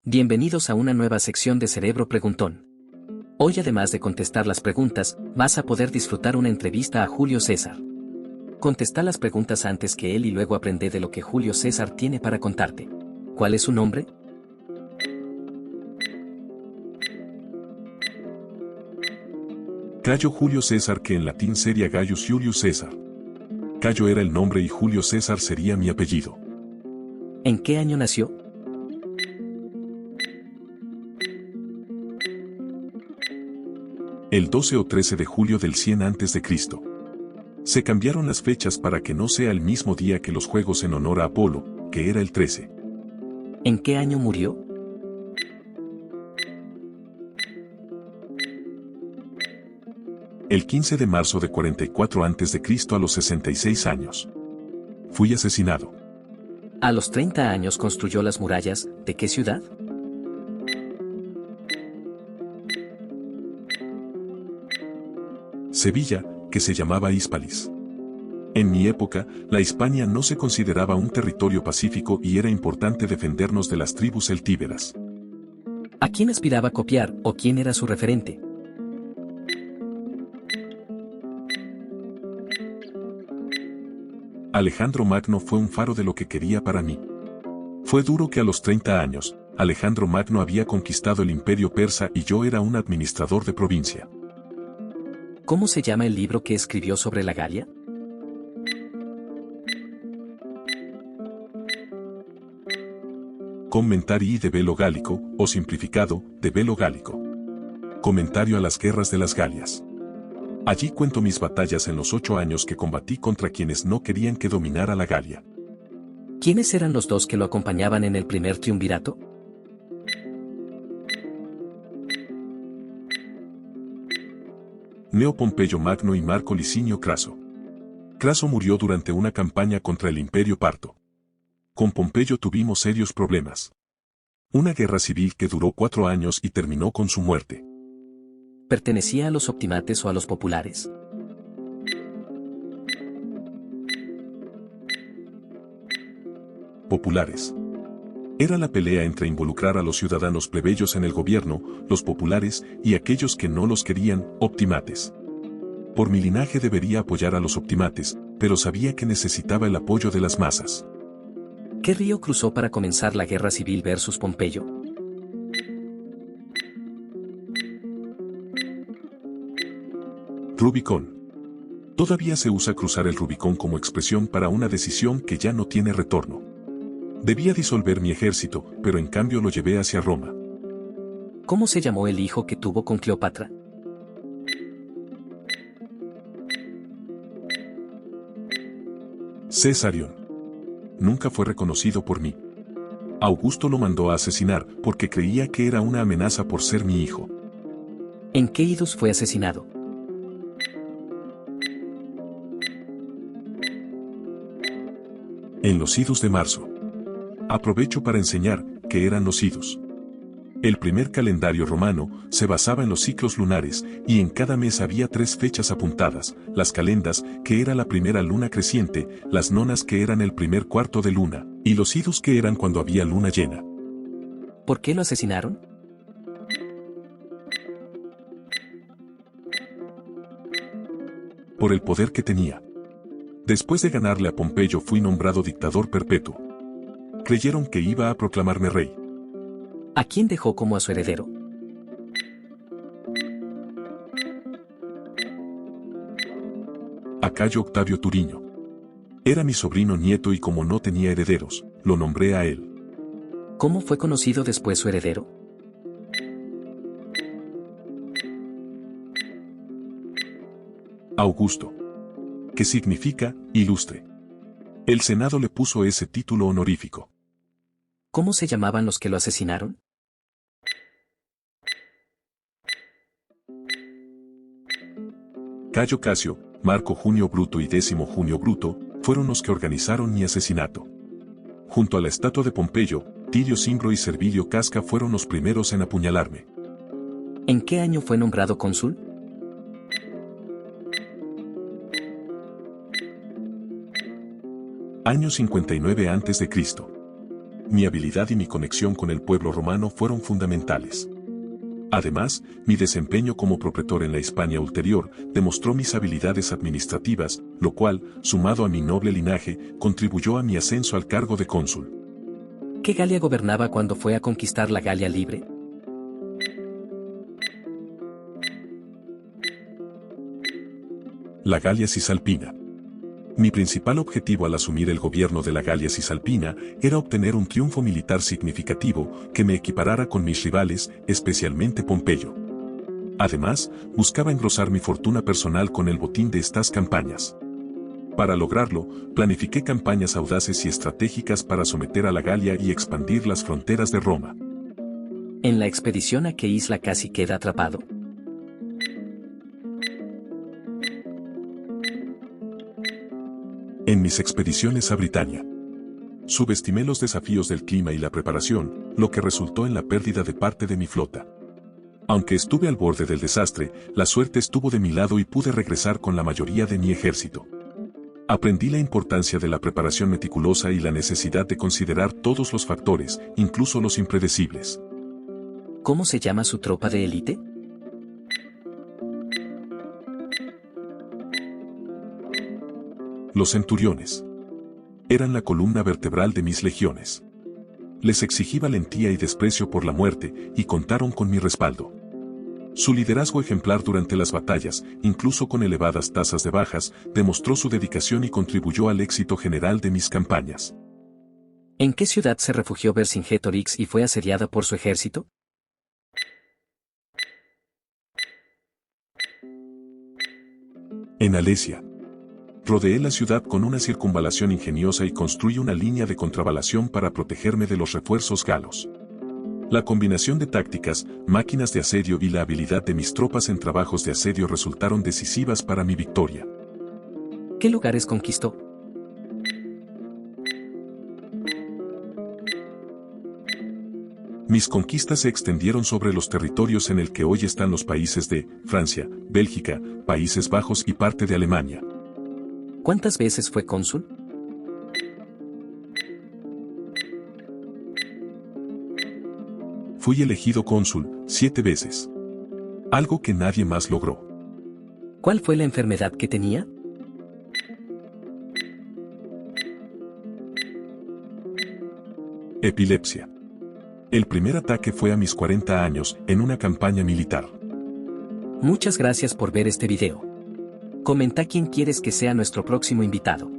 Bienvenidos a una nueva sección de Cerebro Preguntón. Hoy, además de contestar las preguntas, vas a poder disfrutar una entrevista a Julio César. Contesta las preguntas antes que él y luego aprende de lo que Julio César tiene para contarte. ¿Cuál es su nombre? Cayo Julio César, que en latín sería Gaius Julius César. Cayo era el nombre y Julio César sería mi apellido. ¿En qué año nació? El 12 o 13 de julio del 100 a.C. Se cambiaron las fechas para que no sea el mismo día que los Juegos en honor a Apolo, que era el 13. ¿En qué año murió? El 15 de marzo de 44 a.C. a los 66 años. Fui asesinado. A los 30 años construyó las murallas, ¿de qué ciudad? Sevilla, que se llamaba Hispalis. En mi época, la Hispania no se consideraba un territorio pacífico y era importante defendernos de las tribus celtíberas. ¿A quién aspiraba a copiar o quién era su referente? Alejandro Magno fue un faro de lo que quería para mí. Fue duro que a los 30 años, Alejandro Magno había conquistado el imperio persa y yo era un administrador de provincia. ¿Cómo se llama el libro que escribió sobre la Galia? Comentarii de Velo Gálico, o simplificado, de Velo Gálico. Comentario a las guerras de las Galias. Allí cuento mis batallas en los 8 años que combatí contra quienes no querían que dominara la Galia. ¿Quiénes eran los dos que lo acompañaban en el primer triunvirato? Neo Pompeyo Magno y Marco Licinio Craso. Craso murió durante una campaña contra el Imperio Parto. Con Pompeyo tuvimos serios problemas. Una guerra civil que duró 4 años y terminó con su muerte. ¿Pertenecía a los optimates o a los populares? Populares. Era la pelea entre involucrar a los ciudadanos plebeyos en el gobierno, los populares, y aquellos que no los querían, optimates. Por mi linaje debería apoyar a los optimates, pero sabía que necesitaba el apoyo de las masas. ¿Qué río cruzó para comenzar la guerra civil versus Pompeyo? Rubicón. Todavía se usa cruzar el Rubicón como expresión para una decisión que ya no tiene retorno. Debía disolver mi ejército, pero en cambio lo llevé hacia Roma. ¿Cómo se llamó el hijo que tuvo con Cleopatra? Cesarión. Nunca fue reconocido por mí. Augusto lo mandó a asesinar porque creía que era una amenaza por ser mi hijo. ¿En qué idus fue asesinado? En los idus de marzo. Aprovecho para enseñar qué eran los idus. El primer calendario romano se basaba en los ciclos lunares, y en cada mes había 3 fechas apuntadas: las calendas, que era la primera luna creciente, las nonas, que eran el primer cuarto de luna, y los idus, que eran cuando había luna llena. ¿Por qué lo asesinaron? Por el poder que tenía. Después de ganarle a Pompeyo fui nombrado dictador perpetuo. Creyeron que iba a proclamarme rey. ¿A quién dejó como a su heredero? A Cayo Octavio Turiño. Era mi sobrino nieto y como no tenía herederos, lo nombré a él. ¿Cómo fue conocido después su heredero? Augusto. Que significa ilustre. El Senado le puso ese título honorífico. ¿Cómo se llamaban los que lo asesinaron? Cayo Casio, Marco Junio Bruto y Décimo Junio Bruto fueron los que organizaron mi asesinato. Junto a la estatua de Pompeyo, Tirio Cimbro y Servilio Casca fueron los primeros en apuñalarme. ¿En qué año fue nombrado cónsul? Año 59 a.C. Mi habilidad y mi conexión con el pueblo romano fueron fundamentales. Además, mi desempeño como propretor en la Hispania ulterior demostró mis habilidades administrativas, lo cual, sumado a mi noble linaje, contribuyó a mi ascenso al cargo de cónsul. ¿Qué Galia gobernaba cuando fue a conquistar la Galia libre? La Galia Cisalpina. Mi principal objetivo al asumir el gobierno de la Galia Cisalpina era obtener un triunfo militar significativo que me equiparara con mis rivales, especialmente Pompeyo. Además, buscaba engrosar mi fortuna personal con el botín de estas campañas. Para lograrlo, planifiqué campañas audaces y estratégicas para someter a la Galia y expandir las fronteras de Roma. ¿En la expedición a qué isla casi queda atrapado? En mis expediciones a Britania. Subestimé los desafíos del clima y la preparación, lo que resultó en la pérdida de parte de mi flota. Aunque estuve al borde del desastre, la suerte estuvo de mi lado y pude regresar con la mayoría de mi ejército. Aprendí la importancia de la preparación meticulosa y la necesidad de considerar todos los factores, incluso los impredecibles. ¿Cómo se llama su tropa de élite? Los centuriones. Eran la columna vertebral de mis legiones. Les exigí valentía y desprecio por la muerte, y contaron con mi respaldo. Su liderazgo ejemplar durante las batallas, incluso con elevadas tasas de bajas, demostró su dedicación y contribuyó al éxito general de mis campañas. ¿En qué ciudad se refugió Vercingetorix y fue asediada por su ejército? En Alesia. Rodeé la ciudad con una circunvalación ingeniosa y construí una línea de contravalación para protegerme de los refuerzos galos. La combinación de tácticas, máquinas de asedio y la habilidad de mis tropas en trabajos de asedio resultaron decisivas para mi victoria. ¿Qué lugares conquistó? Mis conquistas se extendieron sobre los territorios en el que hoy están los países de Francia, Bélgica, Países Bajos y parte de Alemania. ¿Cuántas veces fue cónsul? Fui elegido cónsul 7 veces. Algo que nadie más logró. ¿Cuál fue la enfermedad que tenía? Epilepsia. El primer ataque fue a mis 40 años, en una campaña militar. Muchas gracias por ver este video. Comenta quién quieres que sea nuestro próximo invitado.